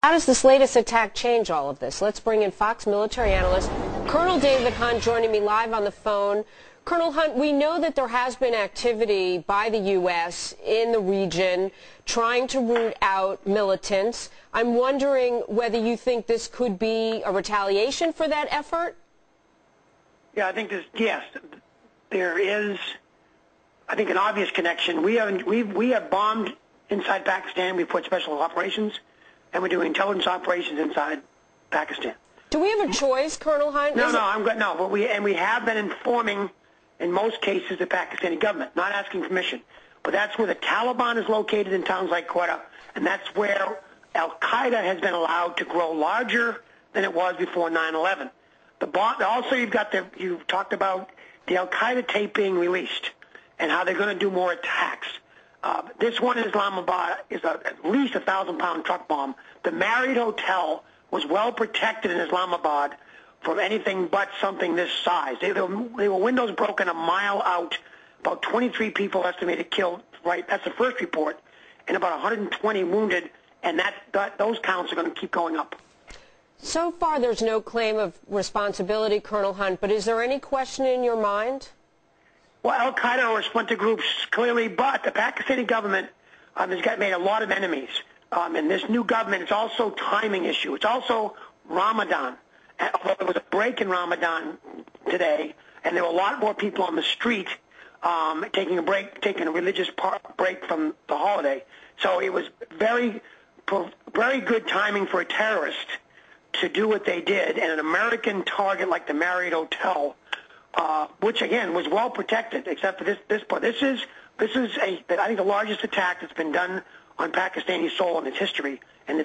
How does this latest attack change all of this? Let's bring in Fox military analyst Colonel David Hunt joining me live on the phone. Colonel Hunt, we know that there has been activity by the U.S. in the region trying to root out militants. I'm wondering whether you think this could be a retaliation for that effort? Yeah, I think yes, there is, I think, an obvious connection. We have bombed inside Pakistan. We've put special operations, and we're doing intelligence operations inside Pakistan. Do we have a choice, Colonel Hunt? No, but we have been informing, in most cases, the Pakistani government, not asking permission. But that's where the Taliban is located in towns like Quetta, and that's where Al-Qaeda has been allowed to grow larger than it was before 9/11. Also, you've talked about the Al-Qaeda tape being released and how they're going to do more attacks. This one in Islamabad is at least a 1,000-pound truck bomb. The Marriott Hotel was well protected in Islamabad from anything but something this size. They were windows broken a mile out, about 23 people estimated killed, right? That's the first report, and about 120 wounded, and those counts are going to keep going up. So far, there's no claim of responsibility, Colonel Hunt, but is there any question in your mind? Well, Al-Qaeda or splinter groups, clearly, but the Pakistani government has made a lot of enemies. And this new government, it's also a timing issue. It's also Ramadan. Although there was a break in Ramadan today, and there were a lot more people on the street taking a religious break from the holiday. So it was very good timing for a terrorist to do what they did, and an American target like the Marriott Hotel, which again was well protected, except for this part. This is I think the largest attack that's been done on Pakistani soil in its history, and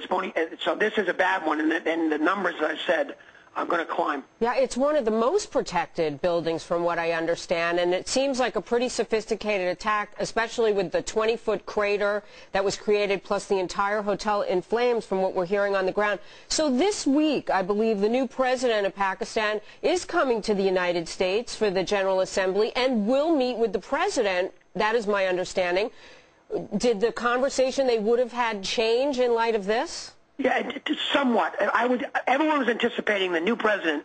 so this is a bad one, and the numbers, as I said, are going to climb. Yeah, it's one of the most protected buildings from what I understand, and it seems like a pretty sophisticated attack, especially with the 20-foot crater that was created, plus the entire hotel in flames from what we're hearing on the ground. So this week, I believe the new president of Pakistan is coming to the United States for the General Assembly and will meet with the president. That is my understanding. Did the conversation they would have had change in light of this? Yeah, somewhat. Everyone was anticipating the new president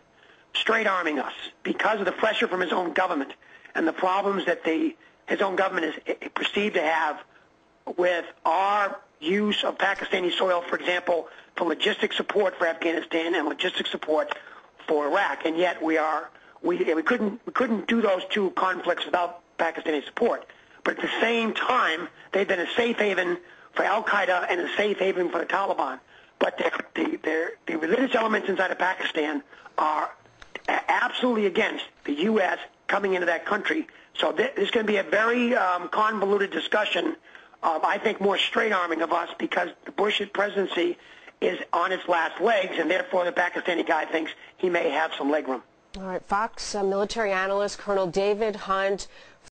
straight-arming us because of the pressure from his own government and the problems that his own government is perceived to have with our use of Pakistani soil, for example, for logistic support for Afghanistan and logistic support for Iraq. And yet we couldn't do those two conflicts without Pakistani support. But at the same time, they've been a safe haven for Al-Qaeda and a safe haven for the Taliban. But the religious elements inside of Pakistan are absolutely against the U.S. coming into that country. So there's going to be a very convoluted discussion of, I think, more straight arming of us because the Bush presidency is on its last legs, and therefore the Pakistani guy thinks he may have some legroom. All right, Fox military analyst Colonel David Hunt.